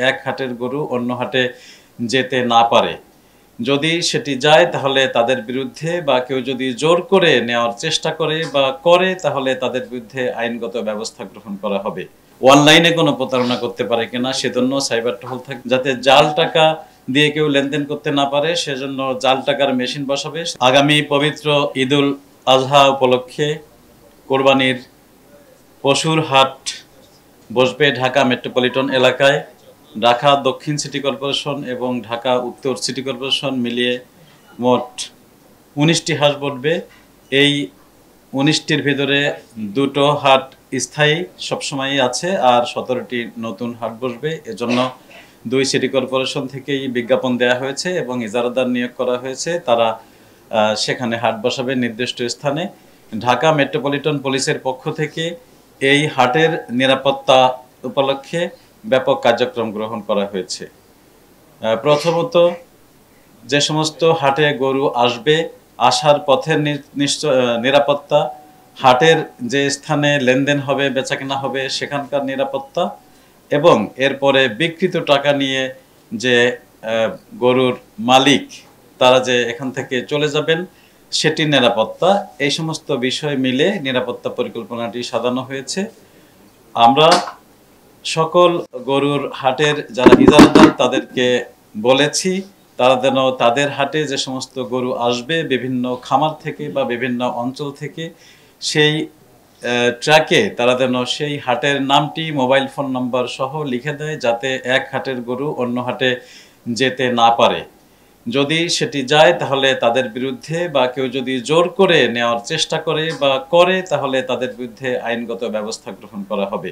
এক হাটের গরু অন্য হাটে যেতে না পারে। যদি সেটি যায় তাহলে তাদের বিরুদ্ধে বা কেউ যদি জোর করে নেওয়ার চেষ্টা করে বা করে তাহলে তাদের বিরুদ্ধে আইনগত ব্যবস্থা গ্রহণ করা হবে। অনলাইনে কোনো প্রতারণা করতে পারে কিনা সেজন্য সাইবার টহল থাকে, যাতে জাল টাকা দিয়ে কেউ লেনদেন করতে না পারে সেজন্য জাল টাকার মেশিন বসাবে। আগামী পবিত্র ঈদুল আজহা উপলক্ষে কোরবানির পশুর হাট বসবে ঢাকা মেট্রোপলিটন এলাকায়। ঢাকা দক্ষিণ সিটি কর্পোরেশন এবং ঢাকা উত্তর সিটি কর্পোরেশন মিলিয়ে মোট ১৯টি হাট বসবে। এই ১৯টির ভিতরে দুটো হাট স্থায়ী সবসময়ই আছে আর ১৭টি নতুন হাট বসবে। এজন্য ২ সিটি কর্পোরেশন থেকেই বিজ্ঞাপন দেওয়া হয়েছে এবং ইজারাদার নিয়োগ করা হয়েছে। তারা সেখানে হাট বসাবে নির্দিষ্ট স্থানে। ঢাকা মেট্রোপলিটন পুলিশের পক্ষ থেকে এই হাটের নিরাপত্তা উপলক্ষে ব্যাপক কার্যক্রম গ্রহণ করা হয়েছে। প্রথমত, যে সমস্ত হাটে গরু আসবে, আসার পথের নিরাপত্তা, হাটের যে স্থানে লেনদেন হবে বেচাকেনা হবে সেখানকার নিরাপত্তা, এবং এরপরে বিকৃত টাকা নিয়ে যে গরুর মালিক তারা যে এখান থেকে চলে যাবেন সেটির নিরাপত্তা, এই সমস্ত বিষয় মিলে নিরাপত্তা পরিকল্পনাটি সাজানো হয়েছে। আমরা সকল গরুর হাটের যারা ইজারাদার তাদেরকে বলেছি তারা যেন তাদের হাটে যে সমস্ত গরু আসবে বিভিন্ন খামার থেকে বা বিভিন্ন অঞ্চল থেকে সেই ট্র্যাকে তারা যেন সেই হাটের নামটি মোবাইল ফোন নাম্বার সহ লিখে দেয়, যাতে এক হাটের গরু অন্য হাটে যেতে না পারে। যদি সেটি যায় তাহলে তাদের বিরুদ্ধে বা কেউ যদি জোর করে নেওয়ার চেষ্টা করে বা করে তাহলে তাদের বিরুদ্ধে আইনগত ব্যবস্থা গ্রহণ করা হবে।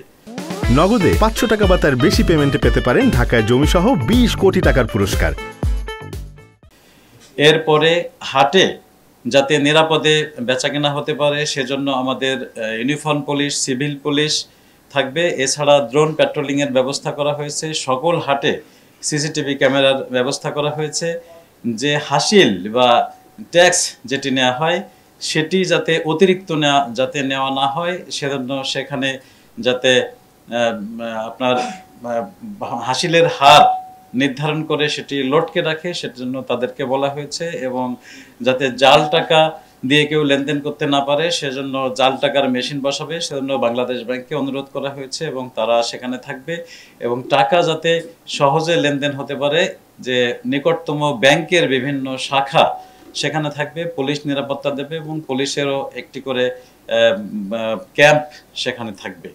নগদে ৫০০ টাকা বা তার বেশি পেমেন্টে পেতে পারেন ঢাকায় জমিসহ ২০ কোটি টাকার পুরস্কার। এরপরে হাটে যাতে নিরাপদে বেচাকেনা হতে পারে সেজন্য আমাদের ইউনিফর্ম পুলিশ, সিভিল পুলিশ থাকবে। এছাড়া ড্রোন প্যাট্রোলিংয়ের ব্যবস্থা করা হয়েছে। সকল হাটে সিসিটিভি ক্যামেরার ব্যবস্থা করা হয়েছে। যে হাসিল বা ট্যাক্স যেটি নেওয়া হয় সেটি যাতে অতিরিক্ত নেওয়া না হয় সেজন্য সেখানে যাতে আপনার হাসিলের হার নির্ধারণ করে সেটি লটকে রাখে সেজন্য তাদেরকে বলা হয়েছে, এবং যাতে জাল টাকা দিয়ে কেউ লেনদেন করতে না পারে সেজন্য জাল টাকার মেশিন বসাবে সেজন্য বাংলাদেশ ব্যাংককে অনুরোধ করা হয়েছে এবং তারা সেখানে থাকবে। এবং টাকা যাতে সহজে লেনদেন হতে পারে যে নিকটতম ব্যাংকের বিভিন্ন শাখা সেখানে থাকবে, পুলিশ নিরাপত্তা দেবে এবং পুলিশেরও একটি করে ক্যাম্প সেখানে থাকবে।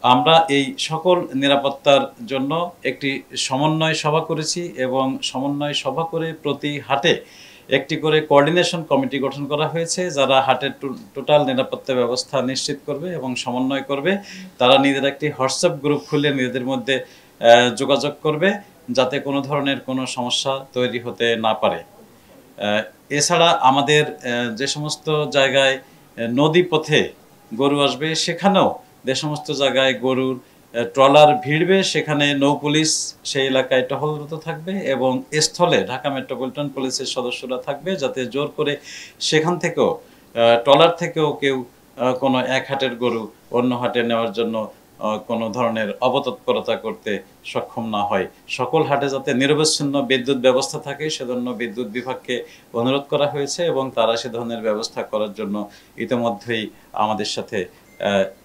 আমরা এই সকল নিরাপত্তার জন্য একটি সমন্বয় সভা করেছি এবং সমন্বয় সভা করে প্রতি হাটে একটি করে কোঅর্ডিনেশন কমিটি গঠন করা হয়েছে, যারা হাটের টোটাল নিরাপত্তা ব্যবস্থা নিশ্চিত করবে এবং সমন্বয় করবে। তারা নিজের একটি হোয়াটসঅ্যাপ গ্রুপ খুলে নিজেদের মধ্যে যোগাযোগ করবে যাতে কোনো ধরনের কোনো সমস্যা তৈরি হতে না পারে। এছাড়া আমাদের যে সমস্ত জায়গায় নদী পথে গরু আসবে সেখানেও যে সমস্ত জায়গায় গরুর ট্রলার ভিড়বে সেখানে নৌ পুলিশ সেই এলাকায় টহলরত থাকবে এবং স্থলে ঢাকা মেট্রোপলিটন পুলিশের সদস্যরা থাকবে, যাতে জোর করে সেখান থেকেও ট্রলার থেকেও কেউ কোনো এক হাটের গরু অন্য হাটে নেওয়ার জন্য কোনো ধরনের অপতৎপরতা করতে সক্ষম না হয়। সকল হাটে যাতে নিরবচ্ছিন্ন বিদ্যুৎ ব্যবস্থা থাকে সেজন্য বিদ্যুৎ বিভাগকে অনুরোধ করা হয়েছে এবং তারা সে ধরনের ব্যবস্থা করার জন্য ইতিমধ্যেই আমাদের সাথে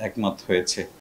একমত হয়েছে।